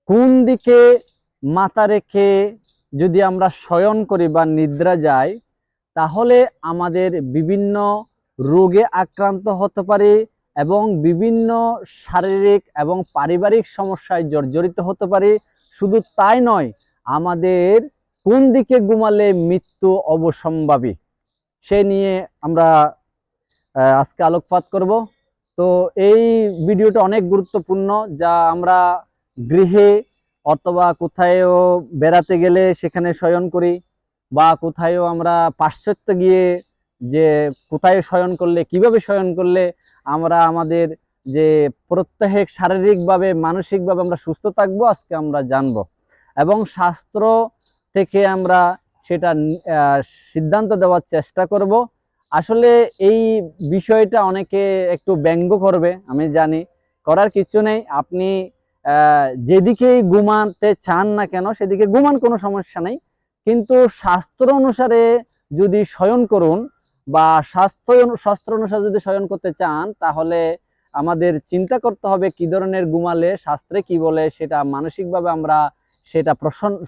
কোন দিকে মাথা রেখে যদি আমরা শয়ন করি বা নিদ্রা যাই, তাহলে আমাদের বিভিন্ন রোগে আক্রান্ত হতে পারি এবং বিভিন্ন শারীরিক এবং পারিবারিক সমস্যায় জর্জরিত হতে পারি। শুধু তাই নয়, আমাদের কোন দিকে ঘুমালে মৃত্যু অবশ্যম্ভাবী সে নিয়ে আমরা আজকে আলোকপাত করব। তো এই ভিডিওটা অনেক গুরুত্বপূর্ণ, যা আমরা গৃহে অথবা কোথায়ও বেড়াতে গেলে সেখানে শয়ন করি, বা কোথায়ও আমরা পাশ্চাত্য গিয়ে যে কোথায় শয়ন করলে, কিভাবে শয়ন করলে আমরা আমাদের যে প্রত্যেক শারীরিকভাবে মানসিকভাবে আমরা সুস্থ থাকবো, আজকে আমরা জানবো। এবং শাস্ত্র থেকে আমরা সেটা সিদ্ধান্ত দেওয়ার চেষ্টা করব। আসলে এই বিষয়টা অনেকে একটু ব্যঙ্গ করবে, আমি জানি, করার কিছু নেই। আপনি যেদিকেই ঘুমাতে চান না কেন সেদিকে ঘুমান, কোনো সমস্যা নেই। কিন্তু শাস্ত্র অনুসারে যদি শয়ন করুন, বা শাস্ত্র অনুসারে যদি শয়ন করতে চান, তাহলে আমাদের চিন্তা করতে হবে কি ধরনের ঘুমালে শাস্ত্রে কি বলে সেটা মানসিকভাবে আমরা সেটা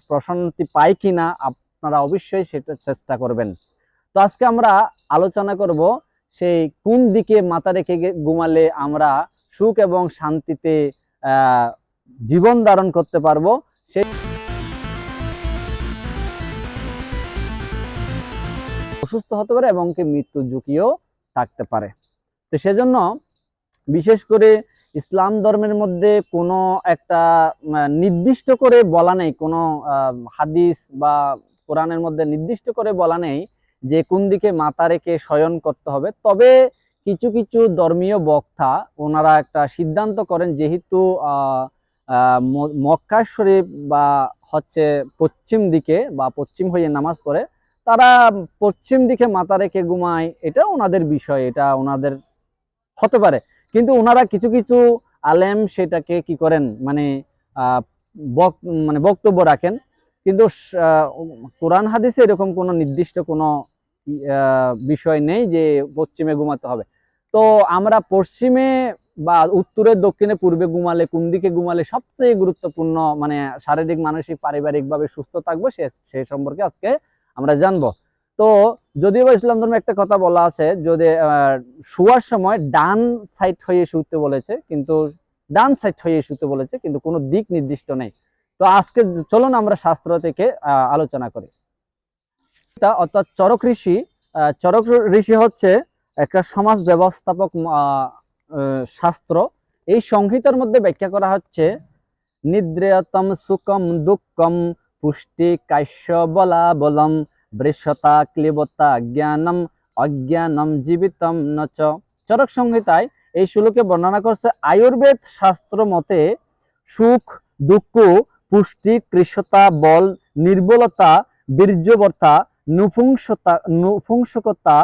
প্রশান্তি পাই কিনা। আপনারা অবশ্যই সেটা চেষ্টা করবেন। তো আজকে আমরা আলোচনা করব সেই কোন দিকে মাথা রেখে ঘুমালে আমরা সুখ এবং শান্তিতে জীবন ধারণ করতে পারবো। সেই অসুস্থ হতে পারে এবং কি মৃত্যুর ঝুঁকিও থাকতে পারে। তো সেজন্য বিশেষ করে ইসলাম ধর্মের মধ্যে কোনো একটা নির্দিষ্ট করে বলা নেই, কোনো হাদিস বা কোরআনের মধ্যে নির্দিষ্ট করে বলা নেই যে কোন দিকে মাথা রেখে শয়ন করতে হবে। তবে কিছু কিছু ধর্মীয় বক্তা ওনারা একটা সিদ্ধান্ত করেন, যেহেতু মক্কা শরীফ বা হচ্ছে পশ্চিম দিকে বা পশ্চিম হয়ে নামাজ পড়ে, তারা পশ্চিম দিকে মাথা রেখে ঘুমায়, এটা ওনাদের বিষয়, এটা ওনাদের হতে পারে। কিন্তু ওনারা কিছু কিছু আলেম সেটাকে কি করেন, মানে মানে বক্তব্য রাখেন। কিন্তু কোরআন হাদিসে এরকম কোনো নির্দিষ্ট কোনো বিষয় নেই যে পশ্চিমে ঘুমাতে হবে। তো আমরা পশ্চিমে বা উত্তরে দক্ষিণে পূর্বে ঘুমালে, কোন দিকে ঘুমালে সবচেয়ে গুরুত্বপূর্ণ, মানে শারীরিক মানসিক পারিবারিক ভাবে সুস্থ থাকবো, সে সম্পর্কে আজকে আমরা জানবো। তো যদিও ইসলাম ধর্মে একটা কথা বলা আছে, যদি শোয়ার সময় ডান সাইড হয়ে শুতে বলেছে, কিন্তু ডান সাইড হয়ে শুতে বলেছে, কিন্তু কোনো দিক নির্দিষ্ট নেই। তো আজকে চলুন আমরা শাস্ত্র থেকে আলোচনা করি। অর্থাৎ চরক ঋষি, চরক ঋষি হচ্ছে একটা সমাজ ব্যবস্থাপক শাস্ত্র। এই সংহিতার মধ্যে ব্যাখ্যা করা হচ্ছে, নিদ্রেয়তম সুকম দুঃখম পুষ্টি কাশ্য বলা বলম বৃষতা ক্লিবতা জ্ঞানম অজ্ঞানম জীবিতম নচ। চরক সংহিতায় এই শ্লোকে বর্ণনা করছে, আয়ুর্বেদ শাস্ত্র মতে সুখ দুঃখ পুষ্টি কৃষতা বল নির্বলতা বীর্যবর্তা নপুংসকতা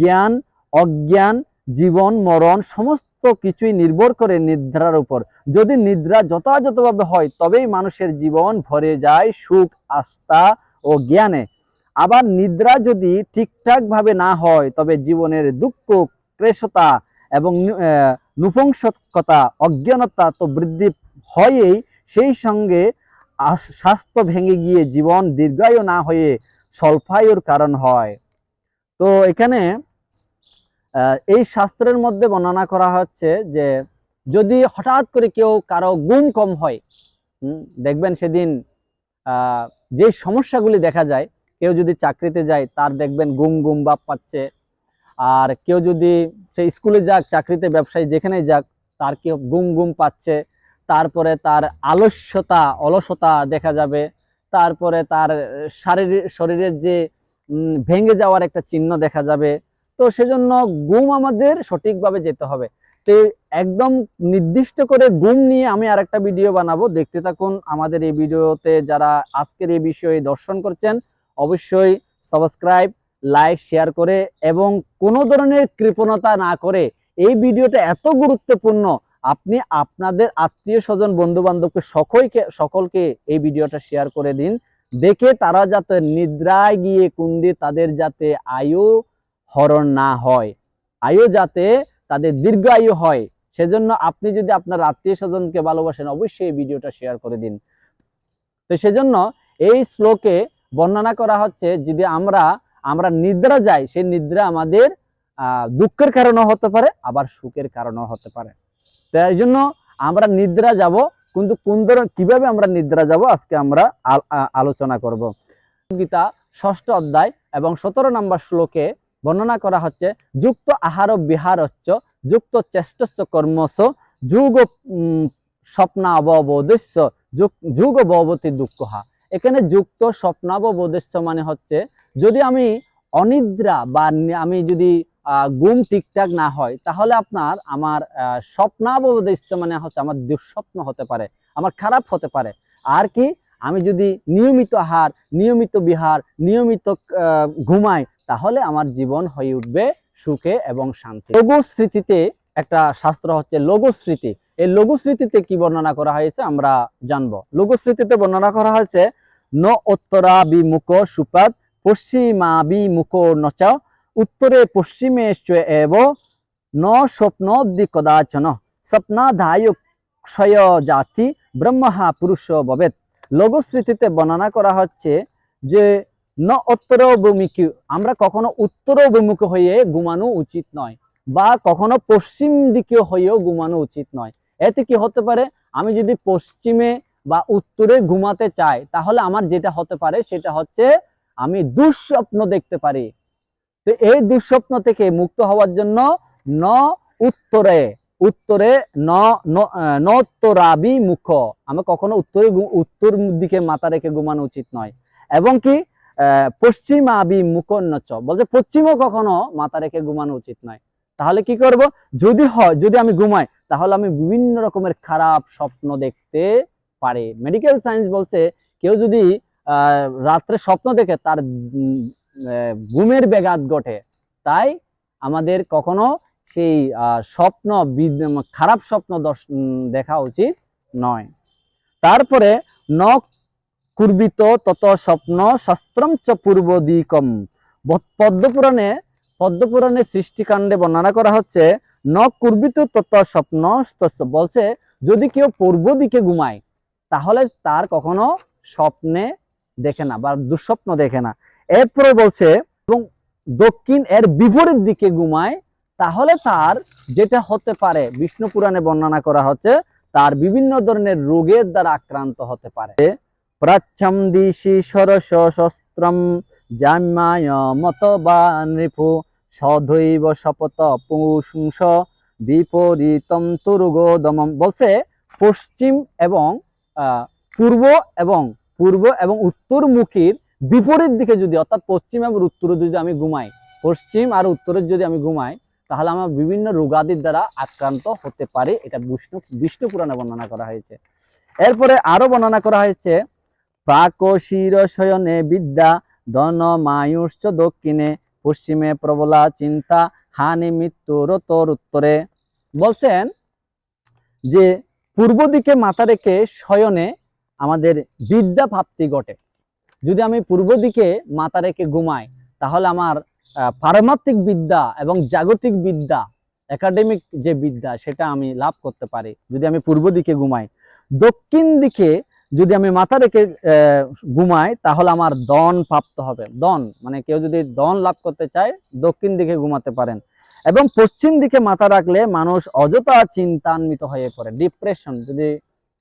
জ্ঞান অজ্ঞান জীবন মরণ সমস্ত কিছুই নির্ভর করে নিদ্রার উপর। যদি নিদ্রা যথাযথভাবে হয় তবেই মানুষের জীবন ভরে যায় সুখ আস্থা ও জ্ঞানে। আবার নিদ্রা যদি ঠিকঠাক ভাবে না হয় তবে জীবনের দুঃখ ক্লেশতা এবং নপুংসকতা অজ্ঞানতা তো বৃদ্ধি হয়েই, সেই সঙ্গে স্বাস্থ্য ভেঙে গিয়ে জীবন দীর্ঘায়ু না হয়ে স্বল্পায়ুর কারণ হয়। তো এখানে এই শাস্ত্রের মধ্যে বর্ণনা করা হচ্ছে যে যদি হঠাৎ করে কারো ঘুম কম হয়, দেখবেন সেদিন যে সমস্যাগুলি দেখা যায়, কেউ যদি চাকরিতে যায় তার দেখবেন ঘুম ঘুম ভাব পাচ্ছে, আর কেউ যদি সে স্কুলে যাক, চাকরিতে, ব্যবসায়, যেখানে যাক, তার কেউ ঘুম ঘুম পাচ্ছে। তারপরে তার অলসতা দেখা যাবে। তারপরে তার শরীরের যে ভেঙে যাওয়ার একটা চিহ্ন দেখা যাবে। তো সেজন্য ঘুম আমাদের সঠিকভাবে যেতে হবে। তো একদম নির্দিষ্ট করে ঘুম নিয়ে আমি আরেকটা ভিডিও বানাবো, দেখতে থাকুন। আমাদের এই ভিডিওতে যারা আজকের এই বিষয়ে দর্শন করছেন, অবশ্যই সাবস্ক্রাইব, লাইক, শেয়ার করে এবং কোনো ধরনের কৃপণতা না করে, এই ভিডিওটা এত গুরুত্বপূর্ণ, আপনি আপনাদের আত্মীয় স্বজন বন্ধু বান্ধবকে সকলকে এই ভিডিওটা শেয়ার করে দিন, দেখে তারা যাতে নিদ্রায় গিয়ে কুন্দি তাদের যাতে আয়ু হরণ না হয়, আয়ু যাতে তাদের দীর্ঘ আয়ু হয়, সেজন্য আপনি যদি আপনার আত্মীয় স্বজনকে ভালোবাসেন, অবশ্যই এই ভিডিওটা শেয়ার করে দিন। তো সেজন্য এই শ্লোকে বর্ণনা করা হচ্ছে, যদি আমরা নিদ্রা যাই, সেই নিদ্রা আমাদের দুঃখের কারণও হতে পারে, আবার সুখের কারণও হতে পারে। তো এই জন্য আমরা নিদ্রা যাব, কিন্তু কিভাবে আমরা নিদ্রা যাব আজকে আমরা আলোচনা করব। গীতা 6ষ্ঠ অধ্যায় এবং 17 নম্বর শ্লোকে বর্ণনা করা হচ্ছে, যুক্ত আহার বিহারশ্চ যুক্ত চেষ্টস্য কর্মস যুগ স্বপ্নাববোধস্য যুগ ভবতি দুঃখহা। এখানে যুক্ত স্বপ্নাববোধস্য মানে হচ্ছে, যদি আমি অনিদ্রা বা আমি যদি ঘুম ঠিকঠাক না হয়, তাহলে আমার স্বপ্নাববোধস্য মানে হচ্ছে আমার দুঃস্বপ্ন হতে পারে, আমার খারাপ হতে পারে। আর কি, আমি যদি নিয়মিত আহার, নিয়মিত বিহার, নিয়মিত ঘুমাই, তাহলে আমার জীবন হয়ে উঠবে সুখে এবং শান্তি। লঘু স্মৃতিতে একটা শাস্ত্র হচ্ছে লঘু স্মৃতি। এই লঘু স্মৃতিতে কি বর্ণনা করা হয়েছে আমরা জানবো। লঘু স্মৃতিতে বর্ণনা করা হয়েছে, ন উত্তরাভিমুখ সুপাত পশ্চিমাভিমুখ নচ উত্তরে পশ্চিমে এব ন স্বপ্নোদ্দি কদাচন স্বপ্নাধায় ক্ষয় জাতি ব্রহ্মা পুরুষ ভবেত। লঘু স্মৃতিতে বর্ণনা করা হচ্ছে যে ন উত্তর অভিমুখী, আমরা কখনো উত্তর অভিমুখ হয়ে ঘুমানো উচিত নয়, বা কখনো পশ্চিম দিকে হয়েও ঘুমানো উচিত নয়। এতে কি হতে পারে, আমি যদি পশ্চিমে বা উত্তরে ঘুমাতে চাই, তাহলে আমার যেটা হতে পারে সেটা হচ্ছে আমি দুঃস্বপ্ন দেখতে পারি। তো এই দুঃস্বপ্ন থেকে মুক্ত হওয়ার জন্য ন উত্তরে উত্তরাভিমুখ, আমরা কখনো উত্তর দিকে মাথা রেখে ঘুমানো উচিত নয়। এবং কি পশ্চিমাভিমুখ নচ, বলছে পশ্চিমও কখনো মাথা রেখে ঘুমানো উচিত নয়। তাহলে কি করব, যদি আমি ঘুমাই, তাহলে আমি বিভিন্ন রকমের খারাপ স্বপ্ন দেখতে পারি। মেডিকেল সায়েন্স বলছে, কেউ যদি রাত্রে স্বপ্ন দেখে, তার ঘুমের ব্যাঘাত ঘটে। তাই আমাদের কখনো সেই স্বপ্ন, খারাপ স্বপ্ন দেখা উচিত নয়। তারপরে ন কুর্বিত তত স্বপ্ন শাস্ত্রম চ পূর্ব দিকম। পদ্মপুরাণে সৃষ্টিকাণ্ডে বর্ণনা করা হচ্ছে, ন কুর্বিত তত স্বপ্ন, বলছে যদি কেউ পূর্ব দিকে ঘুমায়, তাহলে তার কখনো স্বপ্নে দেখে না বা দুঃস্বপ্ন দেখে না। এরপরে বলছে, এবং দক্ষিণ এর বিপরীত দিকে ঘুমায়, তাহলে তার যেটা হতে পারে, বিষ্ণু পুরাণে বর্ণনা করা হচ্ছে, তার বিভিন্ন ধরনের রোগের দ্বারা আক্রান্ত হতে পারে। প্রাচ্ছম দিশি সরস শস্ত্রম জাম্যায় মত বা নৃপু সদৈব শপথ পুংস বিপরীতম তুরুগোদমম। বলছে পশ্চিম এবং পূর্ব এবং উত্তরমুখীর বিপরীত দিকে যদি, অর্থাৎ পশ্চিম এবং উত্তরে যদি আমি ঘুমাই, পশ্চিম আর উত্তরে যদি আমি ঘুমাই, তাহলে আমার বিভিন্ন রোগাদির দ্বারা আক্রান্ত হতে পারে। এটা বিষ্ণু পুরাণে বর্ণনা করা হয়েছে। এরপরে আরো বর্ণনা করা হয়েছে, প্রাকশির শয়নে বিদ্যা ধন মায়ুশ্চ দক্ষিণে পশ্চিমে প্রবলা চিন্তা হানি মৃত্যুর উত্তরে। বলছেন যে পূর্ব দিকে মাথা রেখে শয়নে আমাদের বিদ্যা প্রাপ্তি ঘটে। যদি আমি পূর্ব দিকে মাথা রেখে ঘুমাই, তাহলে আমার পারমার্থিক বিদ্যা এবং জাগতিক বিদ্যা, একাডেমিক যে বিদ্যা, সেটা আমি লাভ করতে পারি যদি আমি পূর্ব দিকে ঘুমাই। দক্ষিণ দিকে যদি আমি মাথা রেখে ঘুমাই, তাহলে আমার ধন প্রাপ্ত হবে। ধন মানে কেউ যদি ধন লাভ করতে চায়, দক্ষিণ দিকে ঘুমাতে পারেন। এবং পশ্চিম দিকে মাথা রাখলে মানুষ অযথা চিন্তান্বিত হয়ে পড়ে, ডিপ্রেশন, যদি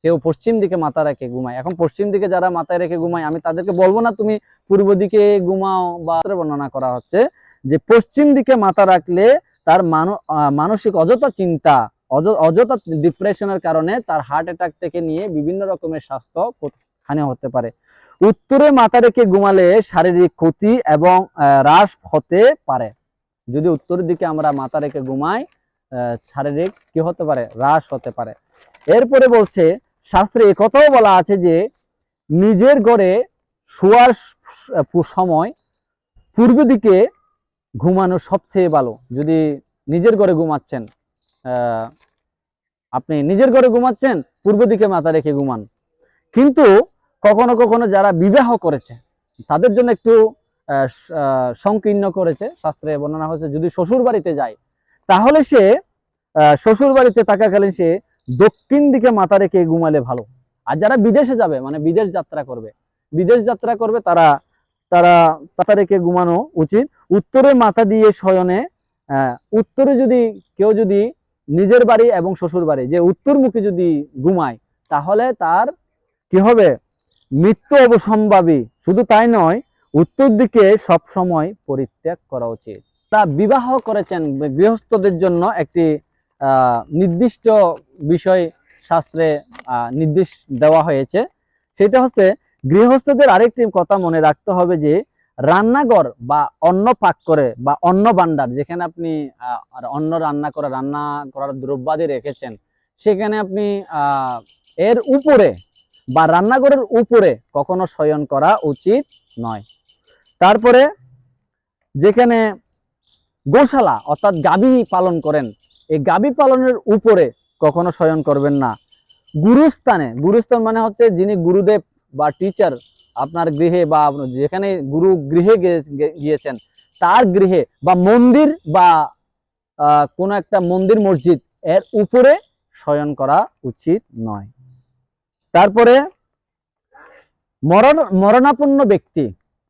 কেউ পশ্চিম দিকে মাথা রেখে ঘুমায়। এখন পশ্চিম দিকে যারা মাথায় রেখে ঘুমায়, আমি তাদেরকে বলবো না তুমি পূর্ব দিকে ঘুমাও, বা বর্ণনা করা হচ্ছে যে পশ্চিম দিকে মাথা রাখলে তার মানসিক অযথা চিন্তা, অযথা ডিপ্রেশনের কারণে তার হার্ট অ্যাটাক থেকে নিয়ে বিভিন্ন রকমের স্বাস্থ্য হানি হতে পারে। উত্তরে মাথা রেখে ঘুমালে শারীরিক ক্ষতি এবং হ্রাস হতে পারে। যদি উত্তরের দিকে আমরা মাথা রেখে ঘুমাই, শারীরিক কি হতে পারে, হ্রাস হতে পারে। এরপরে বলছে, শাস্ত্রে একথাও বলা আছে যে নিজের ঘরে শোয়ার সময় পূর্ব দিকে ঘুমানো সবচেয়ে ভালো। যদি নিজের ঘরে ঘুমাচ্ছেন, আপনি নিজের ঘরে ঘুমাচ্ছেন, পূর্ব দিকে মাথা রেখে ঘুমান। কিন্তু কখনো কখনো যারা বিবাহ করেছে, তাদের জন্য একটু সংকীর্ণ করেছে। শাস্ত্রে বর্ণনা হয়েছে, যদি শ্বশুর বাড়িতে যায়, তাহলে সে শ্বশুর বাড়িতে থাকাকালীন সে দক্ষিণ দিকে মাথা রেখে ঘুমালে ভালো। আর যারা বিদেশে যাবে, মানে বিদেশ যাত্রা করবে তারা তারা মাথা রেখে ঘুমানো উচিত। উত্তরে মাথা দিয়ে শয়নে, উত্তরে যদি নিজের বাড়ি এবং শ্বশুর বাড়ি যে উত্তরমুখী যদি ঘুমায়, তাহলে তার কি হবে? মৃত্যু অবসম্ভাবী। শুধু তাই নয়, উত্তর দিকে সব সময় পরিত্যাগ করা উচিত। তা বিবাহ করেছেন গৃহস্থদের জন্য একটি নির্দিষ্ট বিষয় শাস্ত্রে নির্দেশ দেওয়া হয়েছে। সেটা হচ্ছে, গৃহস্থদের আরেকটি কথা মনে রাখতে হবে যে রান্নাঘর বা অন্ন পাক করে বা অন্ন ভাণ্ডার, যেখানে আপনি অন্ন রান্না করার দ্রব্যাদি রেখেছেন, সেখানে আপনি এর উপরে বা রান্নাঘরের উপরে কখনো শয়ন করা উচিত নয়। তারপরে যেখানে গোশালা অর্থাৎ গাভী পালন করেন, এই গাভী পালনের উপরে কখনো শয়ন করবেন না। গুরুস্থান মানে হচ্ছে যিনি গুরুদেব বা টিচার আপনার গৃহে বা যেখানে গুরু গৃহে গিয়েছেন তার গৃহে বা মন্দির বা কোনো একটা মন্দির মসজিদ, এর উপরে শয়ন করা উচিত নয়। তারপরে মরণাপন্ন ব্যক্তি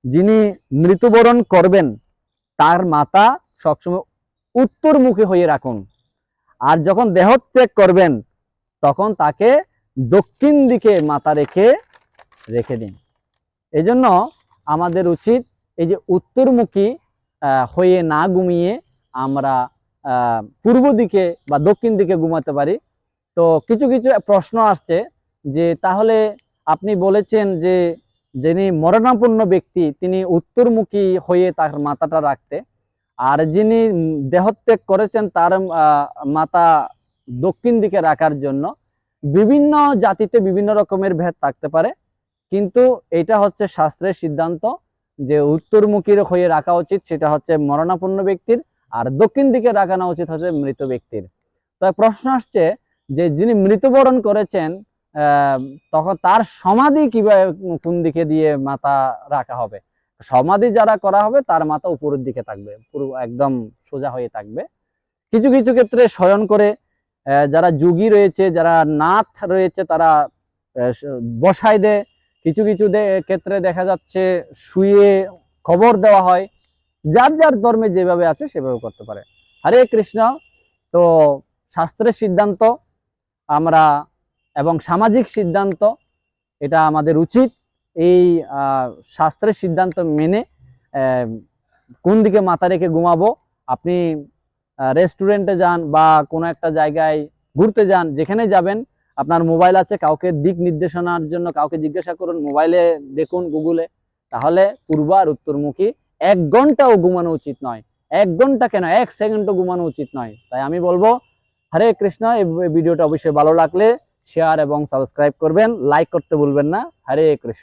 যিনি মৃত্যুবরণ করবেন, তার মাথা সবসময় উত্তরমুখী হয়ে রাখুন। আর যখন দেহত্যাগ করবেন তখন তাকে দক্ষিণ দিকে মাথা রেখে দিন। এই জন্য আমাদের উচিত এই যে উত্তরমুখী হয়ে না ঘুমিয়ে আমরা পূর্ব দিকে বা দক্ষিণ দিকে ঘুমাতে পারি। তো কিছু কিছু প্রশ্ন আসছে যে তাহলে আপনি বলেছেন যে যিনি মরণাপন্ন ব্যক্তি তিনি উত্তরমুখী হয়ে তার মাথাটা রাখতে, আর যিনি দেহত্যাগ করেছেন তার মাথা দক্ষিণ দিকে রাখার জন্য। বিভিন্ন জাতিতে বিভিন্ন রকমের ভেদ থাকতে পারে, কিন্তু এটা হচ্ছে শাস্ত্রের সিদ্ধান্ত যে উত্তরমুখী হয়ে রাখা উচিত, সেটা হচ্ছে মরণাপন্ন ব্যক্তির, আর দক্ষিণ দিকে রাখানো উচিত হচ্ছে মৃত ব্যক্তির। তো প্রশ্ন আসছে যে যিনি মৃত্যুবরণ করেছেন তখন তার সমাধি কিভাবে কোন দিকে দিয়ে মাথা রাখা হবে? সমাধি যারা করা হবে তার মাথা উপরের দিকে থাকবে, পুরো একদম সোজা হয়ে থাকবে। কিছু কিছু ক্ষেত্রে শয়ন করে যারা যোগী রয়েছে, যারা নাথ রয়েছে, তারা বসায় দেয়। কিছু কিছু ক্ষেত্রে দেখা যাচ্ছে শুয়ে খবর দেওয়া হয়। যার যার ধর্মে যেভাবে আছে সেভাবে করতে পারে। হরে কৃষ্ণ। তো শাস্ত্রের সিদ্ধান্ত আমরা এবং সামাজিক সিদ্ধান্ত, এটা আমাদের উচিত এই শাস্ত্রের সিদ্ধান্ত মেনে কোন দিকে মাথা রেখে ঘুমাবো। আপনি রেস্টুরেন্টে যান বা কোনো একটা জায়গায় ঘুরতে যান, যেখানে যাবেন আপনার মোবাইল আছে, কাউকে দিক নির্দেশনার জন্য কাউকে জিজ্ঞাসা করুন, মোবাইলে দেখুন গুগলে, তাহলে পূর্ব আর উত্তরমুখী। 1 ঘন্টাও ঘুমানো উচিত নয়, 1 ঘন্টা কেন 1 সেকেন্ডও ঘুমানো উচিত নয়। তাই আমি বলবো হরে কৃষ্ণ। এই ভিডিওটা অবশ্যই ভালো লাগলে শেয়ার এবং সাবস্ক্রাইব করবেন, লাইক করতে ভুলবেন না। হরে কৃষ্ণ।